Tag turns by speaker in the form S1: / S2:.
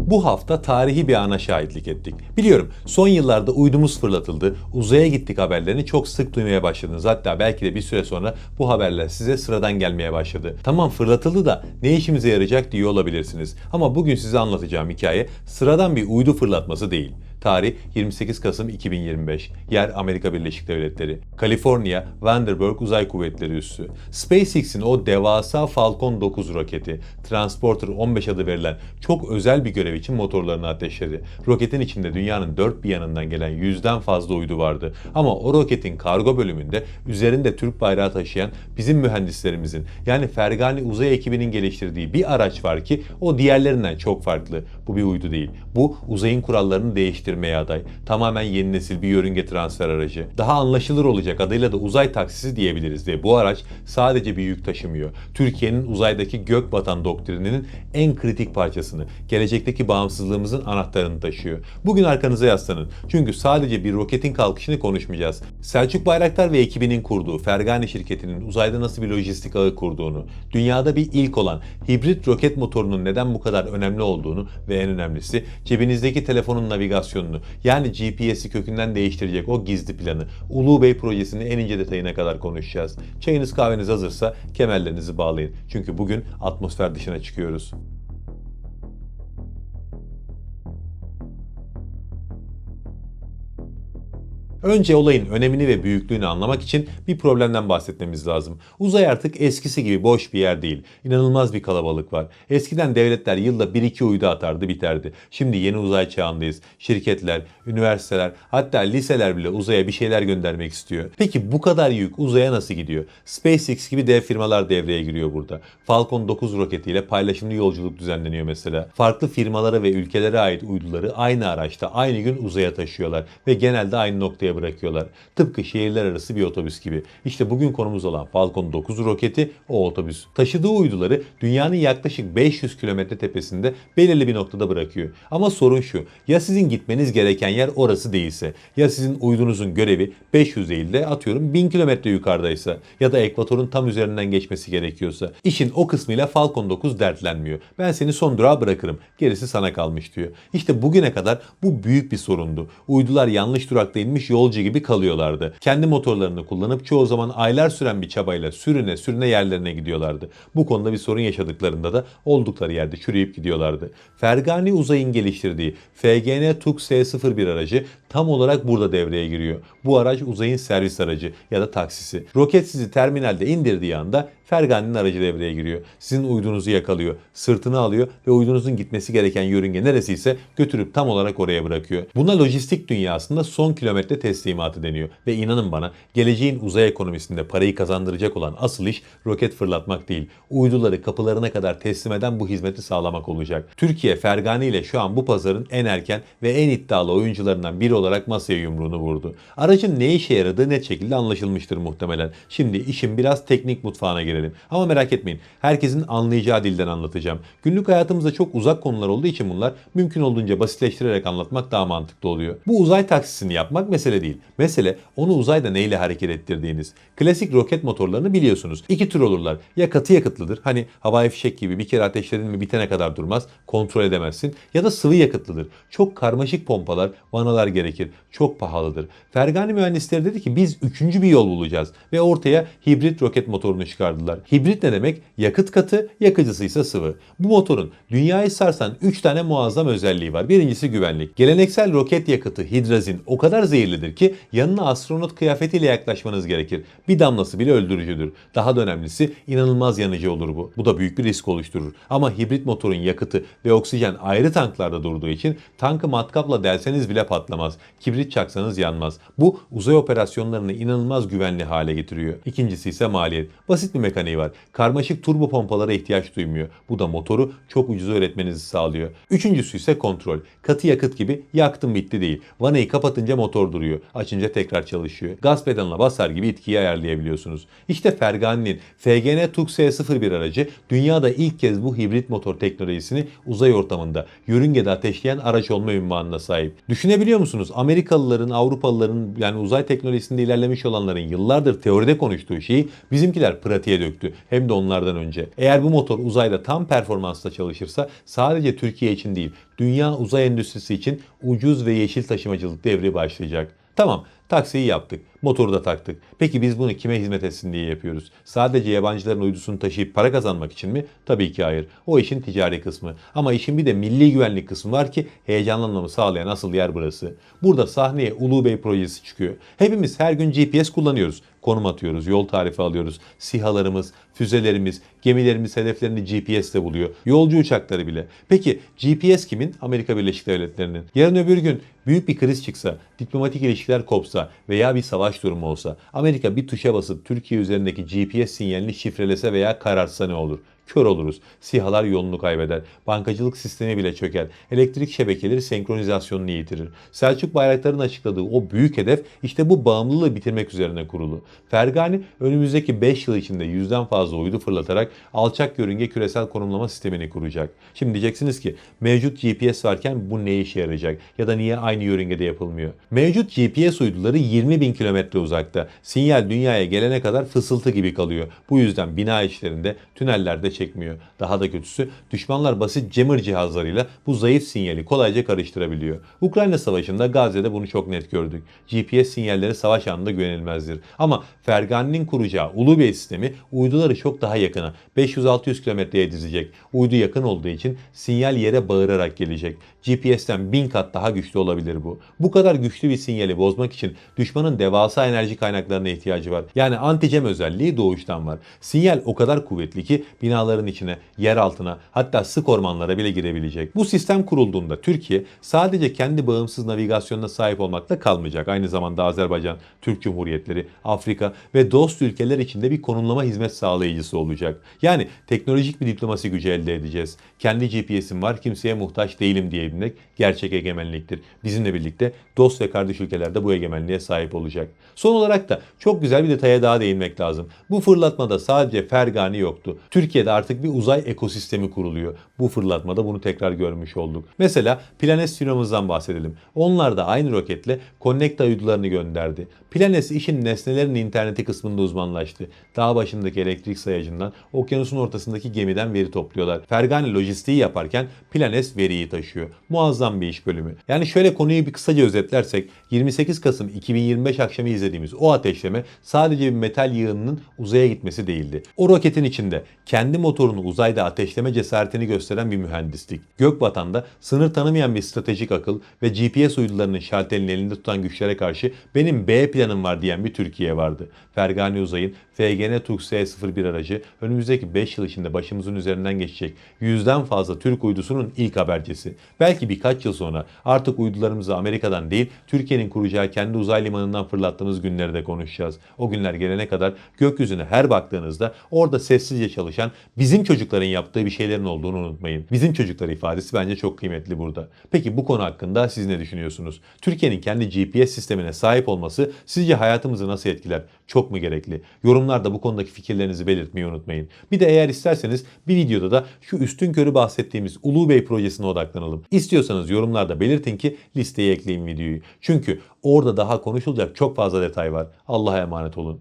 S1: Bu hafta tarihi bir ana şahitlik ettik. Biliyorum son yıllarda uydumuz fırlatıldı, uzaya gittik haberlerini çok sık duymaya başladınız. Hatta belki de bir süre sonra bu haberler size sıradan gelmeye başladı. Tamam fırlatıldı da ne işimize yarayacak diye olabilirsiniz. Ama bugün size anlatacağım hikaye sıradan bir uydu fırlatması değil. Tarih 28 Kasım 2025. Yer Amerika Birleşik Devletleri. Kaliforniya, Vandenberg Uzay Kuvvetleri Üssü. SpaceX'in o devasa Falcon 9 roketi, Transporter 15 adı verilen çok özel bir görev için motorlarını ateşledi. Roketin içinde dünyanın dört bir yanından gelen 100'den fazla uydu vardı. Ama o roketin kargo bölümünde üzerinde Türk bayrağı taşıyan bizim mühendislerimizin yani Fergani Uzay ekibinin geliştirdiği bir araç var ki o diğerlerinden çok farklı. Bu bir uydu değil. Bu uzayın kurallarını değiştirmeye aday. Tamamen yeni nesil bir yörünge transfer aracı. Daha anlaşılır olacak adıyla da uzay taksisi diyebiliriz ve bu araç sadece bir yük taşımıyor. Türkiye'nin uzaydaki gökbatan doktrininin en kritik parçasını, gelecekteki bağımsızlığımızın anahtarını taşıyor. Bugün arkanıza yaslanın. Çünkü sadece bir roketin kalkışını konuşmayacağız. Selçuk Bayraktar ve ekibinin kurduğu Fergani şirketinin uzayda nasıl bir lojistik ağı kurduğunu, dünyada bir ilk olan hibrit roket motorunun neden bu kadar önemli olduğunu ve en önemlisi cebinizdeki telefonun navigasyonunu yani GPS'i kökünden değiştirecek o gizli planı, Ulu Bey projesini en ince detayına kadar konuşacağız. Çayınız kahveniz hazırsa kemerlerinizi bağlayın. Çünkü bugün atmosfer dışına çıkıyoruz. Önce olayın önemini ve büyüklüğünü anlamak için bir problemden bahsetmemiz lazım. Uzay artık eskisi gibi boş bir yer değil. İnanılmaz bir kalabalık var. Eskiden devletler yılda 1-2 uydu atardı biterdi. Şimdi yeni uzay çağındayız. Şirketler, üniversiteler hatta liseler bile uzaya bir şeyler göndermek istiyor. Peki bu kadar yük uzaya nasıl gidiyor? SpaceX gibi dev firmalar devreye giriyor burada. Falcon 9 roketiyle paylaşımlı yolculuk düzenleniyor mesela. Farklı firmalara ve ülkelere ait uyduları aynı araçta aynı gün uzaya taşıyorlar ve genelde aynı noktaya bırakıyorlar. Tıpkı şehirler arası bir otobüs gibi. İşte bugün konumuz olan Falcon 9 roketi o otobüs. Taşıdığı uyduları dünyanın yaklaşık 500 kilometre tepesinde belirli bir noktada bırakıyor. Ama sorun şu. Ya sizin gitmeniz gereken yer orası değilse, ya sizin uydunuzun görevi 500 değil de atıyorum 1000 kilometre yukarıdaysa ya da ekvatorun tam üzerinden geçmesi gerekiyorsa işin o kısmıyla Falcon 9 dertlenmiyor. Ben seni son durağa bırakırım. Gerisi sana kalmış diyor. İşte bugüne kadar bu büyük bir sorundu. Uydular yanlış durakta inmiş yolcu gibi kalıyorlardı. Kendi motorlarını kullanıp çoğu zaman aylar süren bir çabayla sürüne sürüne yerlerine gidiyorlardı. Bu konuda bir sorun yaşadıklarında da oldukları yerde çürüyüp gidiyorlardı. Fergani Uzay'ın geliştirdiği FGN TUK S01 aracı tam olarak burada devreye giriyor. Bu araç uzayın servis aracı ya da taksisi. Roket sizi terminalde indirdiği anda Fergani'nin aracı devreye giriyor. Sizin uydunuzu yakalıyor, sırtını alıyor ve uydunuzun gitmesi gereken yörünge neresiyse götürüp tam olarak oraya bırakıyor. Buna lojistik dünyasında son kilometre teslimatı deniyor. Ve inanın bana geleceğin uzay ekonomisinde parayı kazandıracak olan asıl iş roket fırlatmak değil. Uyduları kapılarına kadar teslim eden bu hizmeti sağlamak olacak. Türkiye Fergani ile şu an bu pazarın en erken ve en iddialı oyuncularından biri olarak masaya yumruğunu vurdu. Aracın ne işe yaradığı net şekilde anlaşılmıştır muhtemelen. Şimdi işin biraz teknik mutfağına girelim. Ama merak etmeyin. Herkesin anlayacağı dilden anlatacağım. Günlük hayatımızda çok uzak konular olduğu için bunlar mümkün olduğunca basitleştirerek anlatmak daha mantıklı oluyor. Bu uzay taksisini yapmak mesele değil. Mesele onu uzayda neyle hareket ettirdiğiniz. Klasik roket motorlarını biliyorsunuz. İki tür olurlar. Ya katı yakıtlıdır. Hani havai fişek gibi bir kere ateşledin mi bitene kadar durmaz. Kontrol edemezsin. Ya da sıvı yakıtlıdır. Çok karmaşık pompalar, vanalar gerekir. Çok pahalıdır. Fergani mühendisleri dedi ki biz üçüncü bir yol bulacağız. Ve ortaya hibrit roket motorunu çıkardılar. Hibrit ne demek? Yakıt katı, yakıcısı ise sıvı. Bu motorun dünyayı sarsan 3 tane muazzam özelliği var. Birincisi güvenlik. Geleneksel roket yakıtı hidrazin o kadar zehirlidir ki yanına astronot kıyafetiyle yaklaşmanız gerekir. Bir damlası bile öldürücüdür. Daha da önemlisi inanılmaz yanıcı olur bu. Bu da büyük bir risk oluşturur. Ama hibrit motorun yakıtı ve oksijen ayrı tanklarda durduğu için tankı matkapla delseniz bile patlamaz. Kibrit çaksanız yanmaz. Bu uzay operasyonlarını inanılmaz güvenli hale getiriyor. İkincisi ise maliyet. Basit bir mekaniği var. Karmaşık turbo pompalara ihtiyaç duymuyor. Bu da motoru çok ucuza üretmenizi sağlıyor. Üçüncüsü ise kontrol. Katı yakıt gibi yaktım bitti değil. Vanayı kapatınca motor duruyor. Açınca tekrar çalışıyor. Gaz pedalına basar gibi itkiyi ayarlayabiliyorsunuz. İşte Fergani'nin FGN TUK S01 aracı dünyada ilk kez bu hibrit motor teknolojisini uzay ortamında yörüngede ateşleyen araç olma ünvanına sahip. Düşünebiliyor musunuz? Amerikalıların, Avrupalıların yani uzay teknolojisinde ilerlemiş olanların yıllardır teoride konuştuğu şeyi bizimkiler pratiğe döküyor. döktü. Hem de onlardan önce. Eğer bu motor uzayda tam performansla çalışırsa sadece Türkiye için değil, dünya uzay endüstrisi için ucuz ve yeşil taşımacılık devri başlayacak. Tamam, taksiyi yaptık, motoru da taktık. Peki biz bunu kime hizmet etsin diye yapıyoruz? Sadece yabancıların uydusunu taşıyıp para kazanmak için mi? Tabii ki hayır. O işin ticari kısmı. Ama işin bir de milli güvenlik kısmı var ki heyecanlanmamı sağlayan asıl yer burası. Burada sahneye Ulu Bey projesi çıkıyor. Hepimiz her gün GPS kullanıyoruz. Konum atıyoruz, yol tarifi alıyoruz. SİHA'larımız, füzelerimiz, gemilerimiz hedeflerini GPS'te buluyor. Yolcu uçakları bile. Peki GPS kimin? Amerika Birleşik Devletleri'nin. Yarın öbür gün büyük bir kriz çıksa, diplomatik ilişkiler kopsa veya bir savaş durumu olsa Amerika bir tuşa basıp Türkiye üzerindeki GPS sinyalini şifrelese veya karartsa ne olur? Kör oluruz. SİHA'lar yolunu kaybeder. Bankacılık sistemi bile çöker. Elektrik şebekeleri senkronizasyonunu yitirir. Selçuk Bayraktar'ın açıkladığı o büyük hedef işte bu bağımlılığı bitirmek üzerine kurulu. Fergani önümüzdeki 5 yıl içinde 100'den fazla uydu fırlatarak alçak yörünge küresel konumlama sistemini kuracak. Şimdi diyeceksiniz ki mevcut GPS varken bu ne işe yarayacak? Ya da niye aynı yörüngede yapılmıyor? Mevcut GPS uyduları 20 bin kilometre uzakta. Sinyal dünyaya gelene kadar fısıltı gibi kalıyor. Bu yüzden bina içlerinde, tünellerde çekmiyor. Daha da kötüsü düşmanlar basit jammer cihazlarıyla bu zayıf sinyali kolayca karıştırabiliyor. Ukrayna Savaşı'nda Gazze'de bunu çok net gördük. GPS sinyalleri savaş anında güvenilmezdir. Ama Fergani'nin kuracağı Ulu Bey sistemi uyduları çok daha yakına 500-600 kilometreye dizecek. Uydu yakın olduğu için sinyal yere bağırarak gelecek. GPS'ten 1000 kat daha güçlü olabilir bu. Bu kadar güçlü bir sinyali bozmak için düşmanın devasa enerji kaynaklarına ihtiyacı var. Yani anti-jam özelliği doğuştan var. Sinyal o kadar kuvvetli ki binaların içine, yer altına, hatta sık ormanlara bile girebilecek. Bu sistem kurulduğunda Türkiye sadece kendi bağımsız navigasyonuna sahip olmakla kalmayacak. Aynı zamanda Azerbaycan, Türk Cumhuriyetleri, Afrika ve dost ülkeler içinde bir konumlama hizmet sağlayıcısı olacak. Yani teknolojik bir diplomasi gücü elde edeceğiz. Kendi GPS'im var, kimseye muhtaç değilim diyebilmek gerçek egemenliktir. Bizimle birlikte dost ve kardeş ülkeler de bu egemenliğe sahip olacak. Son olarak da çok güzel bir detaya daha değinmek lazım. Bu fırlatmada sadece Fergani yoktu. Türkiye'de artık bir uzay ekosistemi kuruluyor. Bu fırlatmada bunu tekrar görmüş olduk. Mesela Planes firmamızdan bahsedelim. Onlar da aynı roketle Connecta uydularını gönderdi. Planes işin nesnelerin interneti kısmında uzmanlaştı. Dağ başındaki elektrik sayacından, okyanusun ortasındaki gemiden veri topluyorlar. Fergani lojistiği yaparken Planes veriyi taşıyor. Muazzam bir iş bölümü. Yani şöyle konuyu bir kısaca özetlersek 28 Kasım 2025 akşamı izlediğimiz o ateşleme sadece bir metal yığınının uzaya gitmesi değildi. O roketin içinde kendi motorunu uzayda ateşleme cesaretini gösteren bir mühendislik. Gökbatan'da sınır tanımayan bir stratejik akıl ve GPS uydularının şalterini elinde tutan güçlere karşı benim B planım var diyen bir Türkiye vardı. Fergani Uzay'ın FGN Tug S-01 aracı önümüzdeki 5 yıl içinde başımızın üzerinden geçecek 100'den fazla Türk uydusunun ilk habercisi. Belki birkaç yıl sonra artık uydularımızı Amerika'dan değil Türkiye'nin kuracağı kendi uzay limanından fırlattığımız günleri de konuşacağız. O günler gelene kadar gökyüzüne her baktığınızda orada sessizce çalışan bizim çocukların yaptığı bir şeylerin olduğunu unutmayın. Bizim çocuklar ifadesi bence çok kıymetli burada. Peki bu konu hakkında siz ne düşünüyorsunuz? Türkiye'nin kendi GPS sistemine sahip olması sizce hayatımızı nasıl etkiler? Çok mu gerekli? Yorumlarda bu konudaki fikirlerinizi belirtmeyi unutmayın. Bir de eğer isterseniz bir videoda da şu üstünkörü bahsettiğimiz Ulu Bey projesine odaklanalım. İstiyorsanız yorumlarda belirtin ki listeye ekleyeyim videoyu. Çünkü orada daha konuşulacak çok fazla detay var. Allah'a emanet olun.